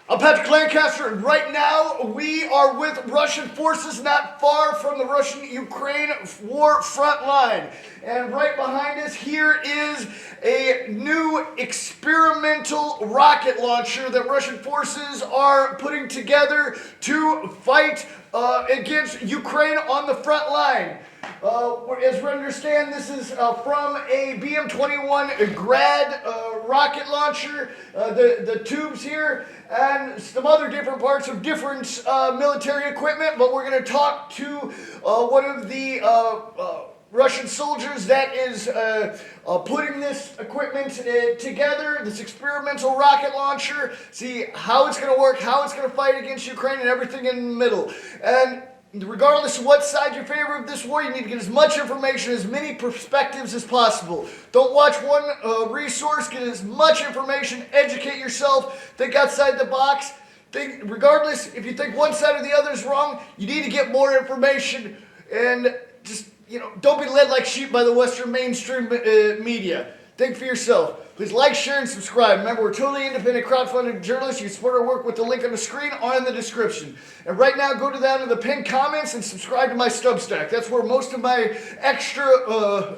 I'm Patrick Lancaster, and right now we are with Russian forces not far from the Russian-Ukraine war front line. And right behind us here is a new experimental rocket launcher that Russian forces are putting together to fight against Ukraine on the front line. As we understand, this is from a BM-21 Grad rocket launcher. The tubes here and some other different parts of different military equipment, but we're going to talk to one of the Russian soldiers that is putting this equipment together, this experimental rocket launcher, see how it's going to work, how it's going to fight against Ukraine, and everything in the middle. And regardless of what side you favor of this war, you need to get as much information, as many perspectives as possible. Don't watch one resource, get as much information, educate yourself, think outside the box. Regardless, if you think one side or the other is wrong, you need to get more information and just, don't be led like sheep by the Western mainstream media. Think for yourself. Please like, share, and subscribe. Remember, we're totally independent crowdfunded journalists. You can support our work with the link on the screen or in the description. And right now, go down to the pinned comments and subscribe to my Substack. That's where most of my extra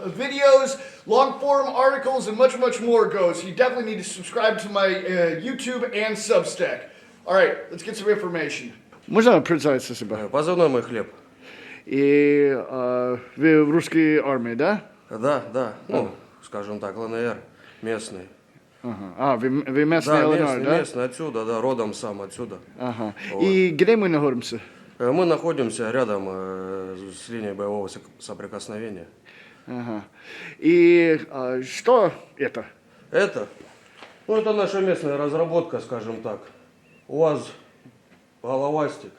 videos, long-form articles, and much, much more goes. So you definitely need to subscribe to my YouTube and Substack. All right, let's get some information. Можно представиться себя? Позывной мой хлеб. И вы в русской армии, да? Да, ну, скажем так, ЛНР, местный. Ага. А, вы местный Да, ЛНР, да? местный отсюда, да, родом сам отсюда. Ага. Вот. И где мы находимся? Мы находимся рядом с линией боевого соприкосновения. Ага. И что это? Это наша местная разработка, скажем так. УАЗ головастик,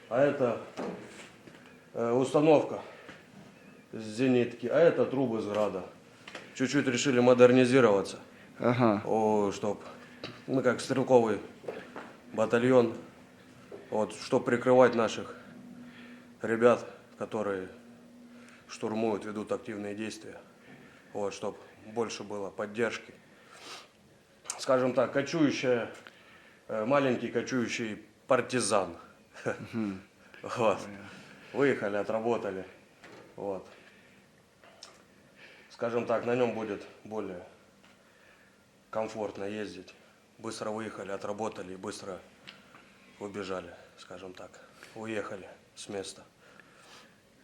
а это установка с зенитки, а это трубы с града. Чуть-чуть решили модернизироваться, Ага. чтоб мы как стрелковый батальон, чтоб прикрывать наших ребят, которые штурмуют, ведут активные действия, чтоб больше было поддержки. Скажем так, маленький кочующий партизан. Выехали, отработали. Скажем так, на нем будет более комфортно ездить. Быстро выехали, отработали и быстро убежали, скажем так. Уехали с места.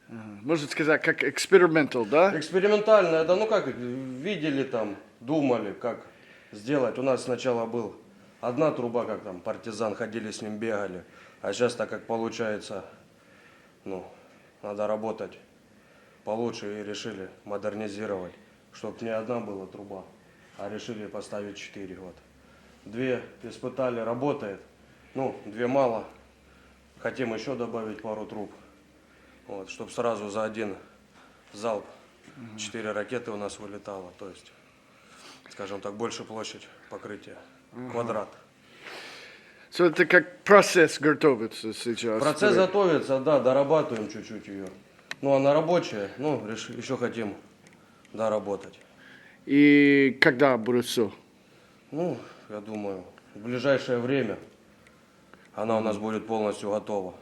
Можно сказать, как экспериментал, да? Экспериментально, да, как видели там, думали, как сделать. У нас сначала был одна труба, как там партизан, ходили с ним, бегали. А сейчас, так как получается, надо работать получше, и решили модернизировать, чтобы не одна была труба, а решили поставить 4. Две испытали, работает, 2 мало, хотим еще добавить пару труб, чтобы сразу за один залп 4 ракеты у нас вылетало, то есть, скажем так, больше площадь покрытия, квадрат. Это как процесс готовится сейчас? Процесс готовится, да, дорабатываем чуть-чуть ее. Она рабочая, еще хотим доработать. И когда будет все? Я думаю, в ближайшее время она у нас будет полностью готова.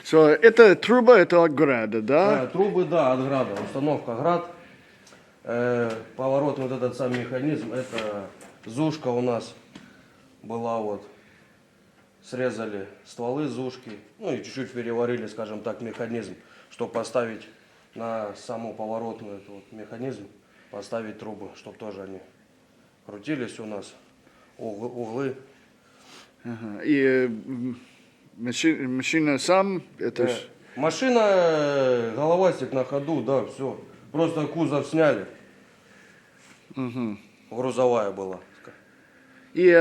Это труба, это от града, да? Трубы, да, от града. Установка град. Поворот, этот сам механизм, это зушка у нас была, срезали стволы зушки, и чуть-чуть переварили, скажем так, механизм, чтобы поставить на саму поворотную механизм, поставить трубы, чтобы тоже они крутились у нас, углы. Ага. И машина сам, это машина, головастик на ходу, да, все. Просто кузов сняли. Грузовая была. И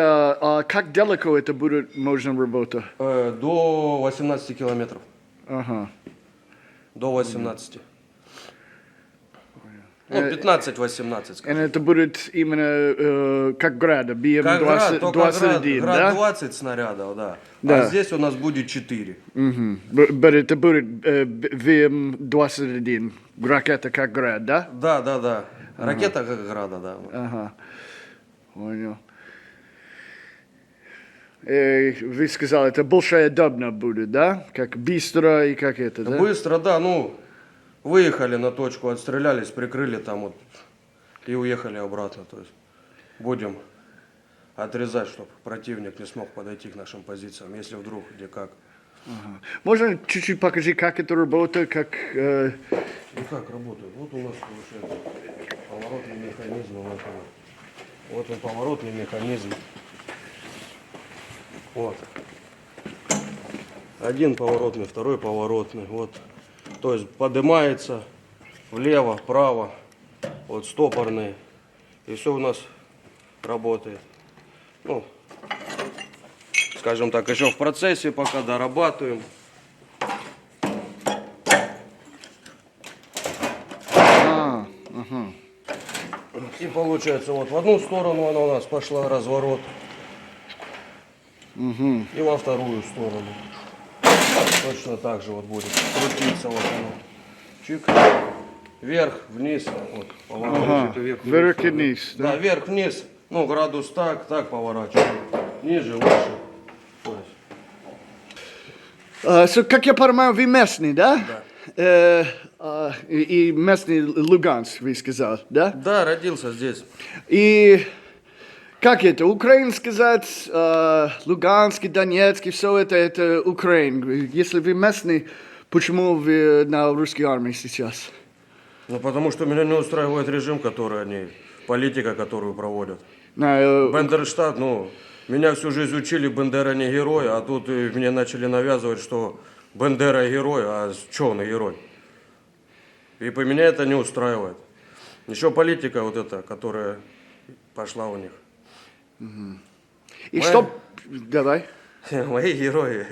как далеко это будет можно работать? До 18 километров. Ага. До 18. 15-18, скажем. И это будет именно как града, Как град, только BM-21, град да? 20 снарядов, да. Да. А здесь у нас будет 4. Это будет BM-21, ракета как град, да? Да. Ракета как града, да. Ага. Понял. Вы сказали, это большая дабна будет, да? Как быстро и как это, да? Быстро, да, ну, выехали на точку, отстрелялись, прикрыли там вот и уехали обратно. То есть будем отрезать, чтобы противник не смог подойти к нашим позициям, если вдруг, где как. Ага. Можно чуть-чуть покажи, как это работает, как... Ну как работает? Вот у нас получается поворотный механизм. Вот он поворотный механизм. Вот. Один поворотный, второй поворотный. Вот. То есть поднимается влево, вправо. Вот стопорный. И все у нас работает. Ну, скажем так, еще в процессе пока дорабатываем. И получается, вот в одну сторону она у нас пошла, разворот. И во вторую сторону. Точно так же вот будет крутиться вот оно. Чик. Вверх, вниз. Вот, поворачивает вверх, вниз. Вверх и вниз, Да, вверх, вниз. Ну, градус так, так поворачиваем. Ниже, выше. То есть. Как я понимаю, вы местный, да? Да. И местный Луганск, вы сказали, да? Да, родился здесь. И как это, Украина сказать, Луганский, Донецкий, все это Украина. Если вы местный, почему вы на русской армии сейчас? Ну, потому что меня не устраивает режим, который они, политика, которую проводят. На, Бендерштат, ну, меня всю жизнь учили, Бендера не герой, а тут мне начали навязывать, что Бендера герой, а что он герой? И по меня это не устраивает. Еще политика вот эта, которая пошла у них. И что... Давай. Мои герои,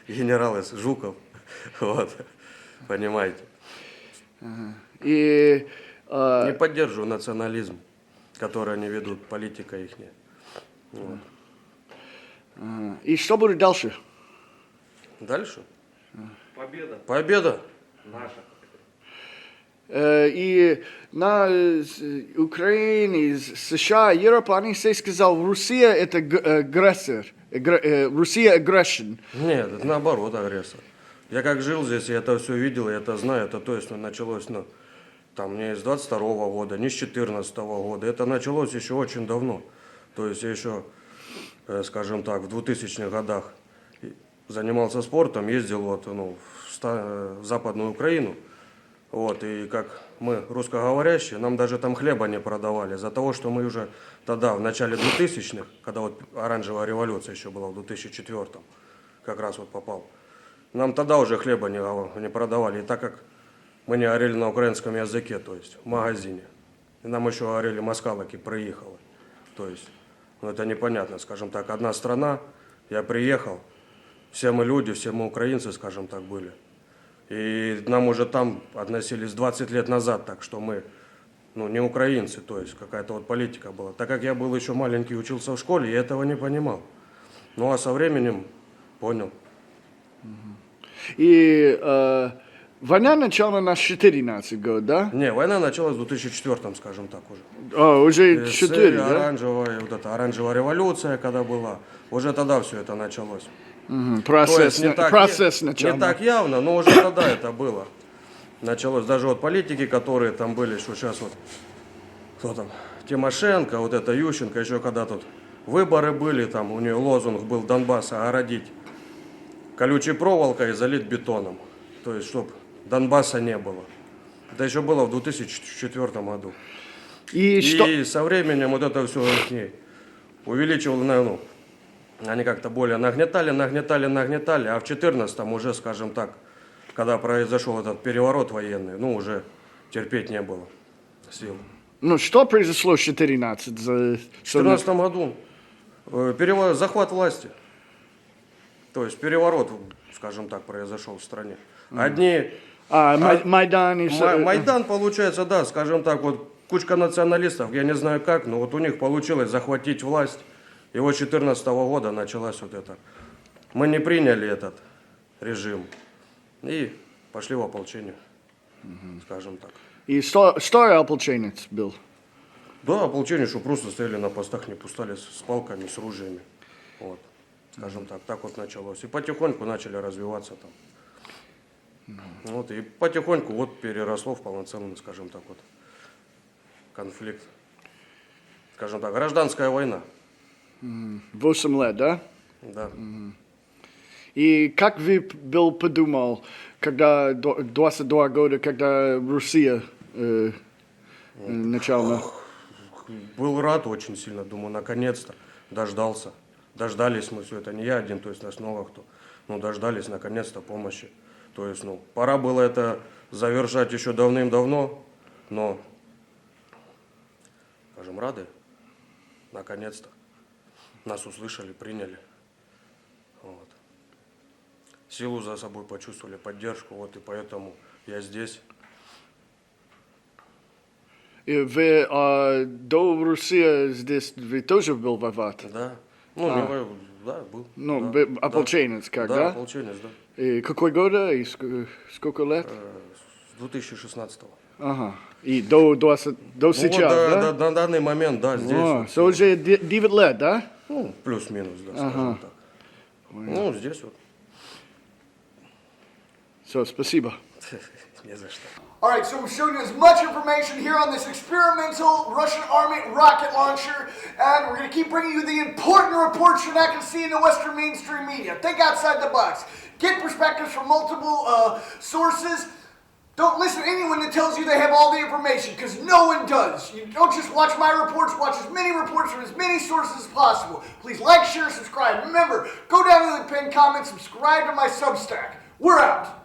генералы Жуков, вот, понимаете. И... Не поддерживаю национализм, который они ведут, политика их. Вот. И что будет дальше? Дальше? Победа Победа. наша. И на Украине, США, Европа, они все сказали, Россия это агрессор, Россия агрессия. Нет, это наоборот агрессор. Я как жил здесь, я это все видел, я это знаю, это точно началось, ну, там, не с 22-го года, не с 14-го года, это началось еще очень давно. То есть я еще, скажем так, в 2000-х годах занимался спортом, ездил вот, ну, в Западную Украину, вот, и как мы русскоговорящие, нам даже там хлеба не продавали, из-за того, что мы уже тогда, в начале 2000-х, когда вот оранжевая революция еще была в 2004-м, как раз вот попал, нам тогда уже хлеба не продавали, и так как мы не говорили на украинском языке, то есть в магазине, и нам еще говорили москалоки приехали, то есть, ну это непонятно, скажем так, одна страна, я приехал, все мы люди, все мы украинцы, скажем так, были. И нам уже там относились 20 лет назад, так что мы, ну, не украинцы, то есть какая-то вот политика была. Так как я был еще маленький, учился в школе, я этого не понимал. Ну, а со временем понял. И война начала на 14 год, да? Не, война началась в 2004, скажем так, уже. Уже 4, да? Оранжевая, вот эта оранжевая революция, когда была, уже тогда все это началось. Процесс, То есть процесс начал. не так явно, но уже тогда это было. Началось даже вот политики, которые там были, что сейчас вот, кто там, Тимошенко, вот это Ющенко, еще когда тут выборы были, там у нее лозунг был Донбасс огородить колючей проволокой и залить бетоном. То есть, чтобы Донбасса не было. Это еще было в 2004 году. И что? со временем вот это все увеличивало, ну, они как-то более нагнетали, а в 14-м уже, скажем так, когда произошел этот переворот военный, ну, уже терпеть не было сил. Ну, что произошло в 14? В 2014 году захват власти. То есть переворот, скажем так, произошел в стране. Одни... Майдан и все. Майдан, получается, да, скажем так, вот кучка националистов, я не знаю как, но вот у них получилось захватить власть. И вот 2014 года началось вот это. Мы не приняли этот режим и пошли в ополчение, скажем так. И что ополченец был? Да, ополчение, что просто стояли на постах, не пускали с палками, с ружьями. Вот, скажем так вот началось. И потихоньку начали развиваться там. Вот, и потихоньку вот переросло в полноценный, скажем так вот, конфликт. Скажем так, гражданская война. 8 лет, да? Да. И как вы был подумал, когда 22 года, когда Россия начала? Был рад очень сильно, думаю, наконец-то дождался. Дождались мы все это, не я один, то есть нас много кто. Ну, дождались наконец-то помощи. То есть, ну, пора было это завершать еще давным-давно, но, скажем, рады, наконец-то. Нас услышали, приняли. Вот. Силу за собой почувствовали, поддержку, вот и поэтому я здесь. И вы до России здесь вы тоже был воевать? Да. Ну, не воевал, да, был. Ну, да, ополченец как, да? да? Ополченец, да. И какой года и сколько лет? С 2016-го. Ага. И до Ну, сейчас, вот, да? на данный момент, да, здесь. О, вот, уже 9 лет, да? ну, плюс-минус, да, скажем так. Ну, здесь вот. Все, спасибо. Не за что. All right, so we've shown you as much information here on this experimental Russian Army rocket launcher, and we're going to keep bringing you the important reports you're not going to see in the Western mainstream media. Think outside the box. Get perspectives from multiple sources. Don't listen to anyone that tells you they have all the information, because no one does. You don't just watch my reports, watch as many reports from as many sources as possible. Please like, share, subscribe. Remember, go down to the pinned comment, subscribe to my Substack. We're out.